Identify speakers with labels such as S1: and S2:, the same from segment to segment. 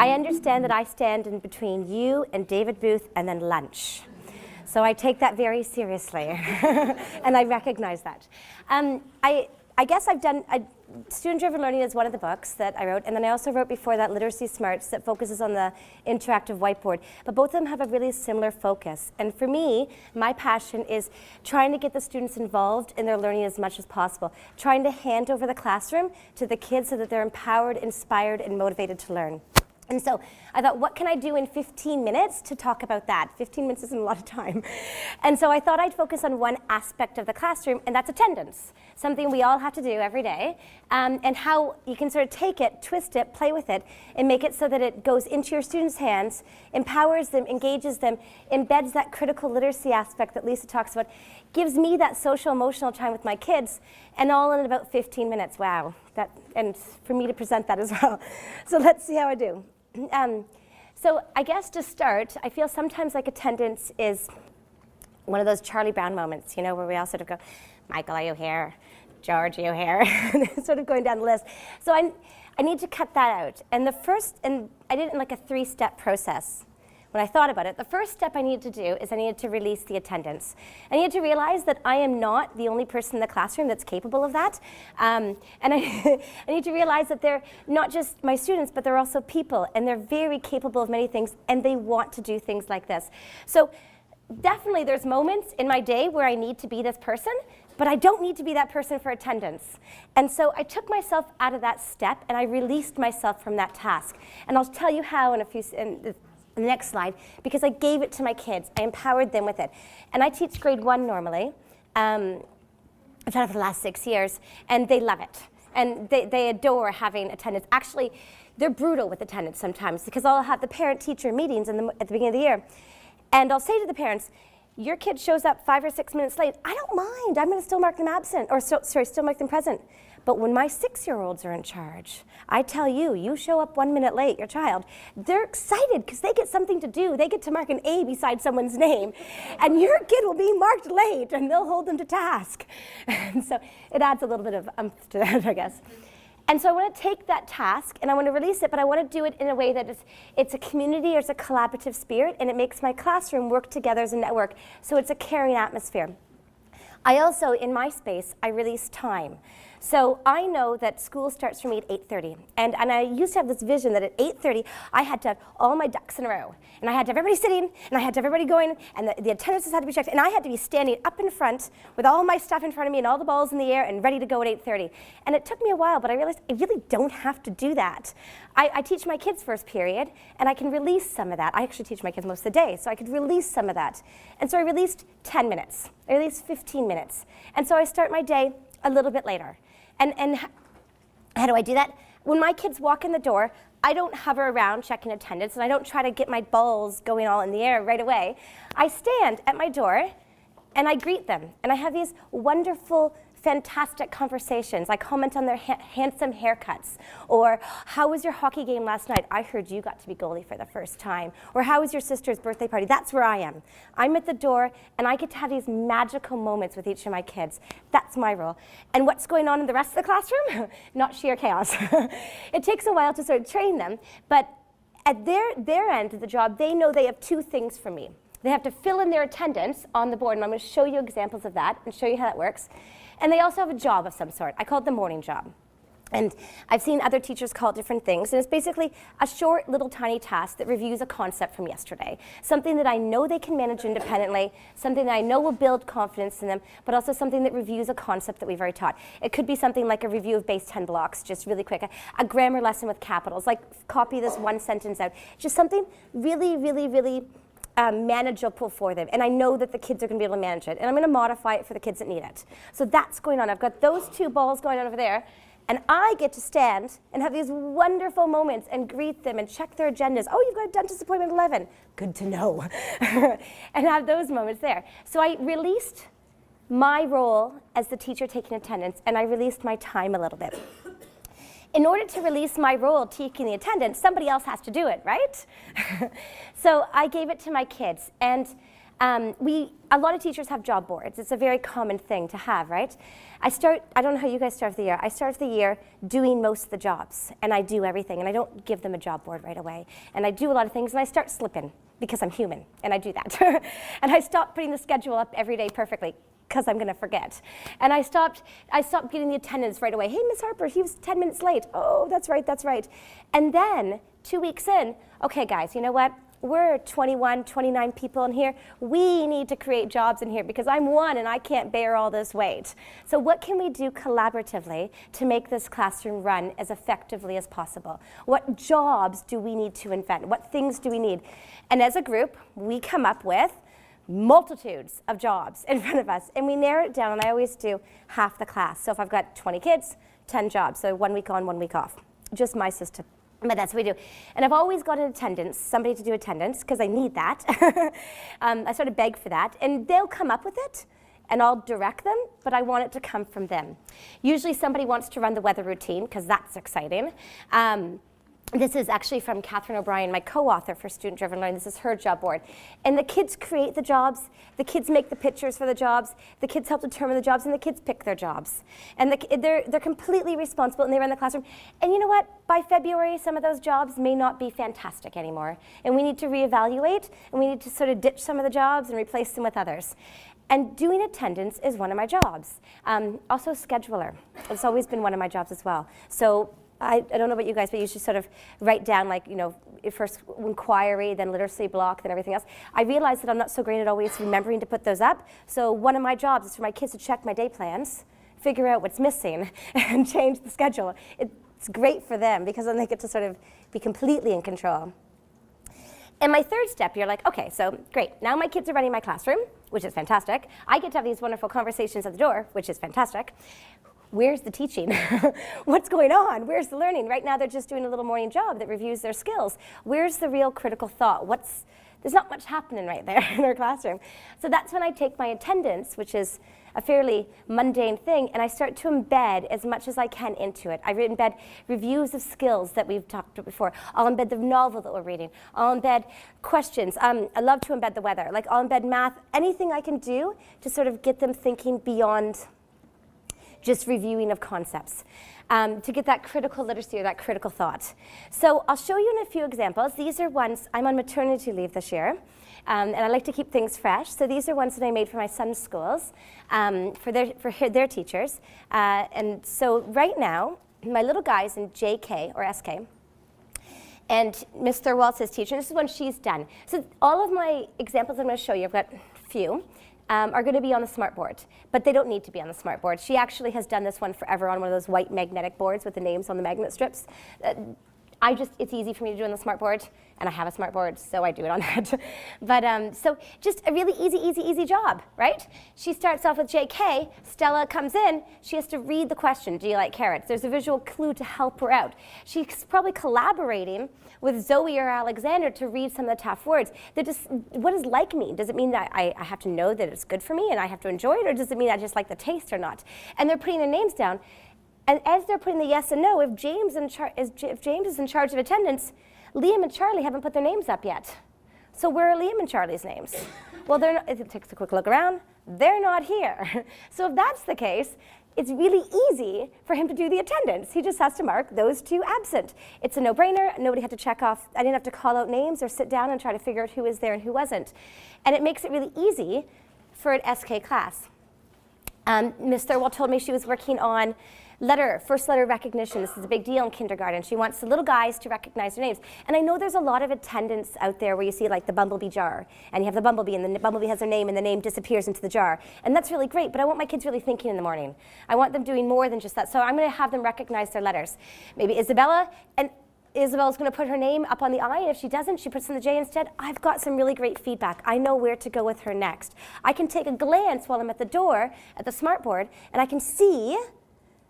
S1: I understand that I stand in between you and David Booth and then lunch. So I take that very seriously, and I recognize that. I guess I've done, Student-Driven Learning is one of the books that I wrote, and then I also wrote before that Literacy Smarts that focuses on the interactive whiteboard. But both of them have a really similar focus. And for me, my passion is trying to get the students involved in their learning as much as possible, trying to hand over the classroom to the kids so that they're empowered, inspired, and motivated to learn. And so I thought, what can I do in 15 minutes to talk about that? 15 minutes isn't a lot of time. And so I thought I'd focus on one aspect of the classroom, and that's attendance, something we all have to do every day, and how you can sort of take it, twist it, play with it, and make it so that it goes into your students' hands, empowers them, engages them, embeds that critical literacy aspect that Lisa talks about, gives me that social emotional time with my kids, and all in about 15 minutes. Wow. And for me to present that as well. So let's see how I do. So I guess to start, I feel sometimes like attendance is one of those Charlie Brown moments, you know, where we all sort of go, Michael, are you here? George, are you here? Sort of going down the list. So I need to cut that out. And I did it in like a 3-step process. When I thought about it, the first step I needed to do is I needed to release the attendance. I needed to realize that I am not the only person in the classroom that's capable of that. And I need to realize that they're not just my students, but they're also people, and they're very capable of many things, and they want to do things like this. So definitely there's moments in my day where I need to be this person, but I don't need to be that person for attendance. And so I took myself out of that step, and I released myself from that task. And I'll tell you how in the next slide, because I gave it to my kids. I empowered them with it. And I teach grade 1 normally. I've done it for the last 6 years, and they love it. And they adore having attendance. Actually, they're brutal with attendance sometimes, because I'll have the parent-teacher meetings at the beginning of the year. And I'll say to the parents, your kid shows up 5 or 6 minutes late. I don't mind. I'm going to still mark them absent, or still mark them present. But when my 6-year-olds are in charge, I tell you, you show up 1 minute late, your child, they're excited because they get something to do. They get to mark an A beside someone's name. And your kid will be marked late, and they'll hold them to task. And so it adds a little bit of oomph to that, I guess. And so I want to take that task, and I want to release it, but I want to do it in a way that it's a community or it's a collaborative spirit, and it makes my classroom work together as a network, so it's a caring atmosphere. I also, in my space, I release time. So I know that school starts for me at 8:30, and I used to have this vision that at 8:30 I had to have all my ducks in a row, and I had to have everybody sitting, and I had to have everybody going, and the attendances had to be checked, and I had to be standing up in front with all my stuff in front of me and all the balls in the air and ready to go at 8:30. And it took me a while, but I realized I really don't have to do that. I teach my kids first period, and I can release some of that. I actually teach my kids most of the day, so I could release some of that. And so I released 10 minutes. I released 15 minutes. And so I start my day a little bit later. And how do I do that? When my kids walk in the door, I don't hover around checking attendance, and I don't try to get my balls going all in the air right away. I stand at my door, and I greet them. And I have these wonderful, fantastic conversations. I comment on their handsome haircuts. Or, how was your hockey game last night? I heard you got to be goalie for the first time. Or, how was your sister's birthday party? That's where I am. I'm at the door, and I get to have these magical moments with each of my kids. That's my role. And what's going on in the rest of the classroom? Not sheer chaos. It takes a while to sort of train them, but at their end of the job, they know they have 2 things from me. They have to fill in their attendance on the board, and I'm going to show you examples of that and show you how that works. And they also have a job of some sort. I call it the morning job. And I've seen other teachers call it different things. And it's basically a short, little, tiny task that reviews a concept from yesterday. Something that I know they can manage independently, something that I know will build confidence in them, but also something that reviews a concept that we've already taught. It could be something like a review of base 10 blocks, just really quick, a grammar lesson with capitals, like copy this one sentence out. Just something really, really, really manageable for them, and I know that the kids are going to be able to manage it, and I'm going to modify it for the kids that need it. So that's going on. I've got those 2 balls going on over there, and I get to stand and have these wonderful moments and greet them and check their agendas. Oh, you've got a dentist appointment at 11. Good to know. And have those moments there. So I released my role as the teacher taking attendance, and I released my time a little bit. In order to release my role taking the attendance, somebody else has to do it, right? So I gave it to my kids, and A lot of teachers have job boards. It's a very common thing to have, right? I don't know how you guys start the year. I start the year doing most of the jobs, and I do everything, and I don't give them a job board right away. And I do a lot of things, and I start slipping, because I'm human, and I do that. And I stop putting the schedule up every day perfectly, because I'm going to forget. And I stopped getting the attendance right away. Hey, Miss Harper, he was 10 minutes late. Oh, that's right, that's right. And then 2 weeks in, okay, guys, you know what? We're 21, 29 people in here. We need to create jobs in here because I'm one and I can't bear all this weight. So what can we do collaboratively to make this classroom run as effectively as possible? What jobs do we need to invent? What things do we need? And as a group, we come up with multitudes of jobs in front of us, and we narrow it down, and I always do half the class. So if I've got 20 kids, 10 jobs, so 1 week on, 1 week off. Just my system. But that's what we do. And I've always got an attendance, somebody to do attendance, because I need that. I sort of beg for that. And they'll come up with it, and I'll direct them, but I want it to come from them. Usually somebody wants to run the weather routine, because that's exciting. This is actually from Catherine O'Brien, my co-author for Student Driven Learning. This is her job board. And the kids create the jobs, the kids make the pictures for the jobs, the kids help determine the jobs, and the kids pick their jobs. And they're completely responsible, and they run the classroom. And you know what? By February, some of those jobs may not be fantastic anymore. And we need to reevaluate, and we need to sort of ditch some of the jobs and replace them with others. And doing attendance is one of my jobs. Also scheduler. It's always been one of my jobs as well. So I don't know about you guys, but you should sort of write down, like, you know, first inquiry, then literacy block, then everything else. I realized that I'm not so great at always remembering to put those up. So one of my jobs is for my kids to check my day plans, figure out what's missing, and change the schedule. It's great for them because then they get to sort of be completely in control. And my third step, you're like, okay, so great. Now my kids are running my classroom, which is fantastic. I get to have these wonderful conversations at the door, which is fantastic. Where's the teaching? What's going on? Where's the learning? Right now they're just doing a little morning job that reviews their skills. Where's the real critical thought? There's not much happening right there in their classroom. So that's when I take my attendance, which is a fairly mundane thing, and I start to embed as much as I can into it. I embed reviews of skills that we've talked about before. I'll embed the novel that we're reading. I'll embed questions. I love to embed the weather. Like, I'll embed math, anything I can do to sort of get them thinking beyond just reviewing of concepts, to get that critical literacy or that critical thought. So I'll show you in a few examples. These are ones, I'm on maternity leave this year, and I like to keep things fresh. So these are ones that I made for my son's schools, for their teachers. And so right now, my little guy's in JK or SK, and Miss Thorwald's his teacher. This is one she's done. So all of my examples I'm going to show you, I've got a few, are going to be on the smart board, but they don't need to be on the smart board. She actually has done this one forever on one of those white magnetic boards with the names on the magnet strips. It's easy for me to do on the smart board, and I have a smart board, so I do it on that. But so just a really easy job, right? She starts off with JK, Stella comes in, she has to read the question, do you like carrots? There's a visual clue to help her out. She's probably collaborating with Zoe or Alexander to read some of the tough words. What does like mean? Does it mean that I have to know that it's good for me and I have to enjoy it, or does it mean I just like the taste or not? And they're putting their names down. And as they're putting the yes and no, if James is in charge of attendance, Liam and Charlie haven't put their names up yet. So where are Liam and Charlie's names? Well, they're not, it takes a quick look around, they're not here. So if that's the case, it's really easy for him to do the attendance. He just has to mark those two absent. It's a no-brainer. Nobody had to check off. I didn't have to call out names or sit down and try to figure out who was there and who wasn't. And it makes it really easy for an SK class. Ms. Thorwald told me she was working on first letter recognition. This is a big deal in kindergarten. She wants the little guys to recognize their names. And I know there's a lot of attendance out there where you see like the bumblebee jar, and you have the bumblebee, and the bumblebee has their name, and the name disappears into the jar. And that's really great, but I want my kids really thinking in the morning. I want them doing more than just that. So I'm going to have them recognize their letters. Maybe Isabella, and Isabella's going to put her name up on the I, and if she doesn't, she puts in the J instead. I've got some really great feedback. I know where to go with her next. I can take a glance while I'm at the door at the smartboard, and I can see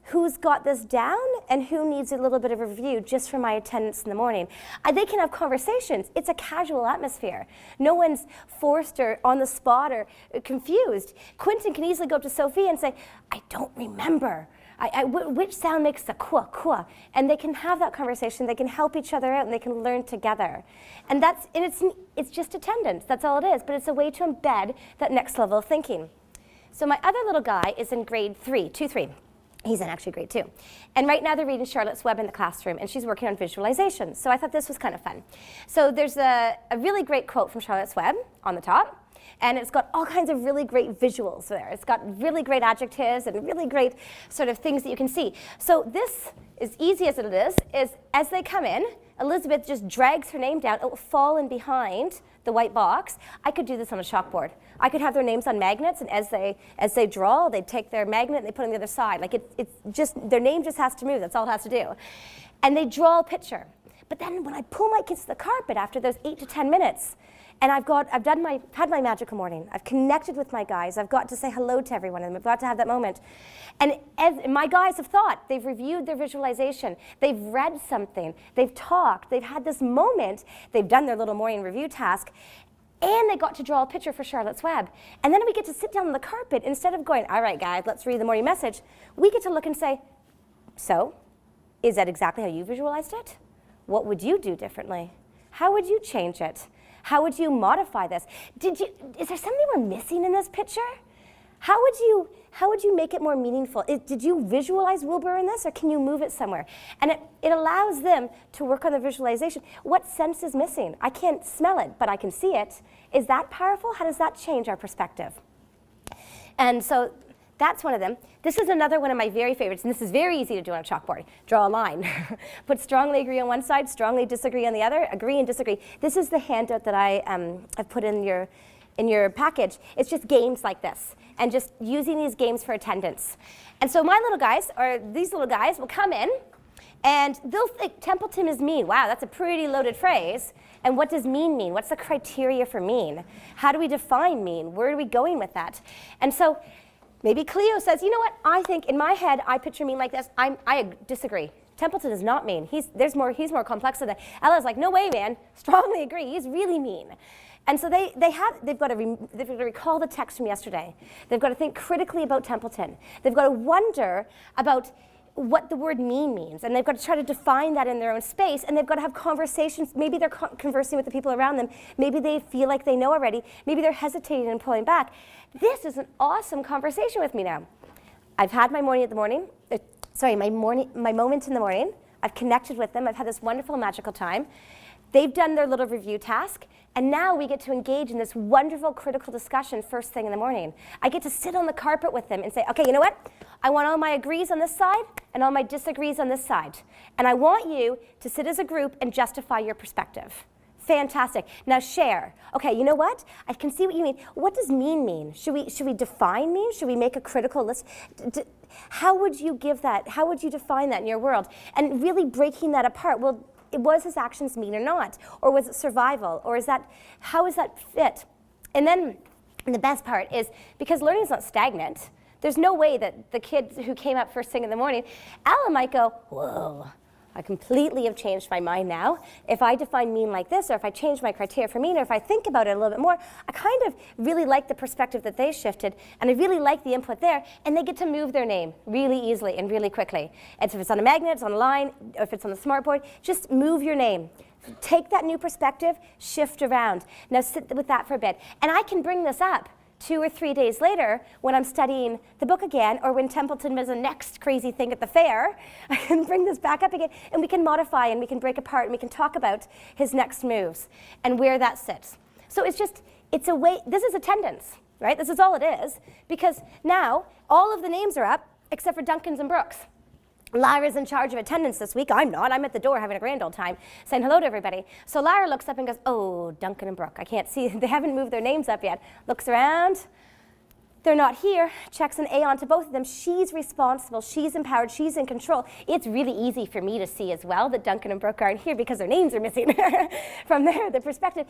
S1: who's got this down and who needs a little bit of a review just for my attendance in the morning. They can have conversations. It's a casual atmosphere. No one's forced or on the spot or confused. Quentin can easily go up to Sophie and say, I don't remember Which sound makes the kwa, kwa? And they can have that conversation, they can help each other out, and they can learn together. And it's just attendance, that's all it is, but it's a way to embed that next level of thinking. So my other little guy is in grade 3, 2-3. He's in actually grade 2. And right now they're reading Charlotte's Web in the classroom, and she's working on visualization. So I thought this was kind of fun. So there's a really great quote from Charlotte's Web on the top. And it's got all kinds of really great visuals there. It's got really great adjectives and really great sort of things that you can see. So this, as easy as it is as they come in, Elizabeth just drags her name down. It will fall in behind the white box. I could do this on a chalkboard. I could have their names on magnets, and as they draw, they take their magnet and they put it on the other side. Like it's just, their name just has to move. That's all it has to do. And they draw a picture. But then when I pull my kids to the carpet after those 8 to 10 minutes, and I've had my magical morning. I've connected with my guys. I've got to say hello to everyone, and I've got to have that moment. And as my guys have thought, they've reviewed their visualization, they've read something, they've talked, they've had this moment, they've done their little morning review task, and they got to draw a picture for Charlotte's Web. And then we get to sit down on the carpet, instead of going, all right, guys, let's read the morning message, we get to look and say, so, is that exactly how you visualized it? What would you do differently? How would you change it? How would you modify this? Is there something we're missing in this picture? How would you make it more meaningful? Did you visualize Wilbur in this, or can you move it somewhere? And it allows them to work on the visualization. What sense is missing? I can't smell it, but I can see it. Is that powerful? How does that change our perspective? And so that's one of them. This is another one of my very favorites, and this is very easy to do on a chalkboard. Draw a line. Put strongly agree on one side, strongly disagree on the other, agree and disagree. This is the handout that I've put in your package. It's just games like this, and just using these games for attendance. And so my little guys, or these little guys, will come in, and they'll think Templeton is mean. Wow, that's a pretty loaded phrase. And what does mean mean? What's the criteria for mean? How do we define mean? Where are we going with that? And so maybe Cleo says, you know what, I think in my head, I picture mean like this. I disagree. Templeton is not mean. He's more complex than that. Ella's like, no way, man. Strongly agree. He's really mean. And so they've got to recall the text from yesterday. They've got to think critically about Templeton. They've got to wonder about what the word mean means, and they've got to try to define that in their own space, and they've got to have conversations. Maybe they're conversing with the people around them. Maybe they feel like they know already. Maybe they're hesitating and pulling back. This is an awesome conversation with me now. I've had my morning at the morning, my moment in the morning. I've connected with them. I've had this wonderful, magical time. They've done their little review task, and now we get to engage in this wonderful, critical discussion first thing in the morning. I get to sit on the carpet with them and say, okay, you know what? I want all my agrees on this side and all my disagrees on this side. And I want you to sit as a group and justify your perspective. Fantastic. Now share. Okay, you know what? I can see what you mean. What does mean mean? Should we define mean? Should we make a critical list? How would you give that? How would you define that in your world? And really breaking that apart. Well, was his actions mean or not? Or was it survival? Or how is that fit? And then the best part is, because learning is not stagnant, there's no way that the kid who came up first thing in the morning, Ella might go, whoa, I completely have changed my mind now. If I define mean like this, or if I change my criteria for mean, or if I think about it a little bit more, I kind of really like the perspective that they shifted, and I really like the input there, and they get to move their name really easily and really quickly. And so if it's on a magnet, it's on a line, or if it's on the smartboard, just move your name. Take that new perspective, shift around. Now sit with that for a bit. And I can bring this up 2 or 3 days later, when I'm studying the book again, or when Templeton does the next crazy thing at the fair, I can bring this back up again, and we can modify, and we can break apart, and we can talk about his next moves and where that sits. So it's a way, this is attendance, right? This is all it is, because now all of the names are up, except for Duncan's and Brooks. Lyra's in charge of attendance this week. I'm not. I'm at the door having a grand old time, saying hello to everybody. So Lyra looks up and goes, oh, Duncan and Brooke. I can't see. They haven't moved their names up yet. Looks around. They're not here. Checks an A onto both of them. She's responsible. She's empowered. She's in control. It's really easy for me to see as well that Duncan and Brooke aren't here because their names are missing from the perspective.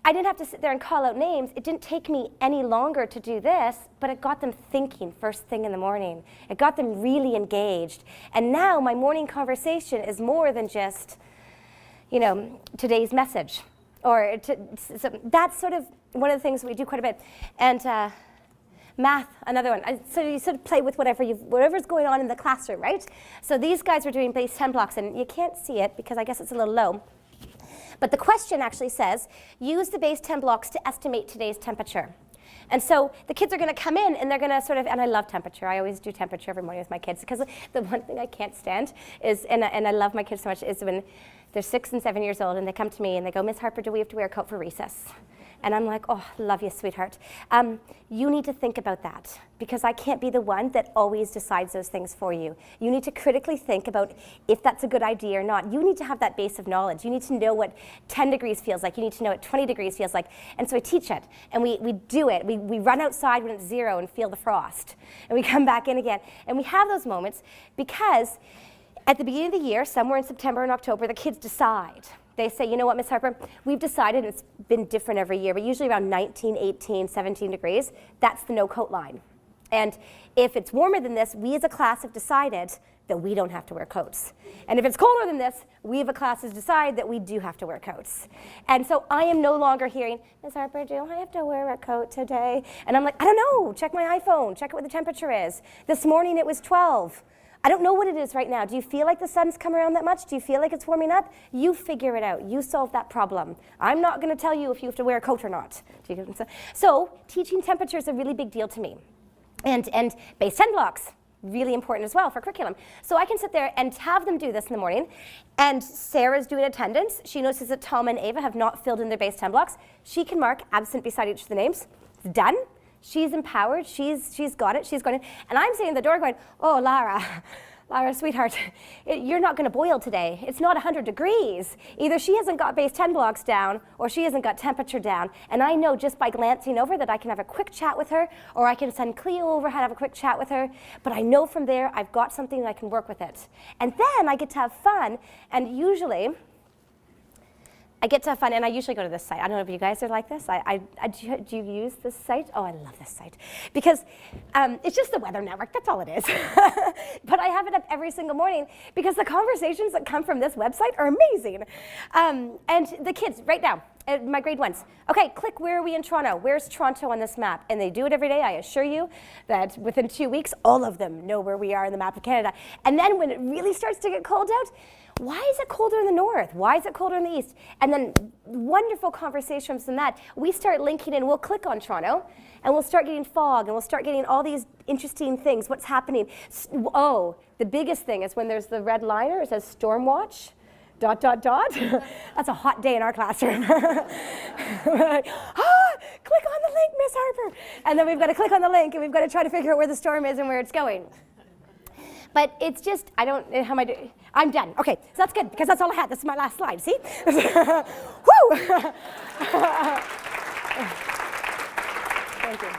S1: I didn't have to sit there and call out names. It didn't take me any longer to do this, but it got them thinking first thing in the morning. It got them really engaged. And now my morning conversation is more than just, today's message. So that's sort of one of the things we do quite a bit. And Math, another one. So you sort of play with whatever's going on in the classroom, right? So these guys were doing base 10 blocks, and you can't see it because I guess it's a little low. But the question actually says, use the base 10 blocks to estimate today's temperature. And so the kids are going to come in, and they're going to sort of, and I love temperature. I always do temperature every morning with my kids, because the one thing I can't stand is, and I love my kids so much, is when they're 6 and 7 years old, and they come to me, and they go, Miss Harper, do we have to wear a coat for recess? And I'm like, oh, love you, sweetheart. You need to think about that, because I can't be the one that always decides those things for you. You need to critically think about if that's a good idea or not. You need to have that base of knowledge. You need to know what 10 degrees feels like. You need to know what 20 degrees feels like. And so I teach it, and we do it. We run outside when it's 0 and feel the frost. And we come back in again. And we have those moments because at the beginning of the year, somewhere in September and October, the kids decide. They say, you know what, Miss Harper, we've decided, it's been different every year, but usually around 19, 18, 17 degrees, that's the no coat line. And if it's warmer than this, we as a class have decided that we don't have to wear coats. And if it's colder than this, we as a class has decided that we do have to wear coats. And so I am no longer hearing, Miss Harper, do I have to wear a coat today? And I'm like, I don't know, check my iPhone, check what the temperature is. This morning it was 12. I don't know what it is right now. Do you feel like the sun's come around that much? Do you feel like it's warming up? You figure it out. You solve that problem. I'm not going to tell you if you have to wear a coat or not. So teaching temperature is a really big deal to me. And base 10 blocks, really important as well for curriculum. So I can sit there and have them do this in the morning. And Sarah's doing attendance. She notices that Tom and Ava have not filled in their base 10 blocks. She can mark absent beside each of the names. It's done. She's empowered, she's got it, she's going in. And I'm sitting at the door going, oh, Lara, sweetheart, you're not going to boil today. It's not 100 degrees. Either she hasn't got base 10 blocks down, or she hasn't got temperature down. And I know just by glancing over that I can have a quick chat with her, or I can send Cleo over how to have a quick chat with her. But I know from there I've got something and I can work with it. And then I get to have fun, and usually I get to have fun, and I usually go to this site. I don't know if you guys are like this. Do you use this site? Oh, I love this site. Because it's just the Weather Network. That's all it is. But I have it up every single morning because the conversations that come from this website are amazing. And the kids, right now, my grade ones, okay, click where are we in Toronto? Where's Toronto on this map? And they do it every day. I assure you that within 2 weeks, all of them know where we are in the map of Canada. And then when it really starts to get cold out, why is it colder in the north? Why is it colder in the east? And then wonderful conversations from that. We start linking in, we'll click on Toronto, and we'll start getting fog, and we'll start getting all these interesting things, what's happening. Oh, the biggest thing is when there's the red liner, it says storm watch, ... That's a hot day in our classroom. We're like, click on the link, Miss Harper. And then we've got to click on the link, and we've got to try to figure out where the storm is and where it's going. But it's just, I don't, how am I doing? I'm done. Okay, so that's good, because that's all I had. This is my last slide, see? Woo! Thank you.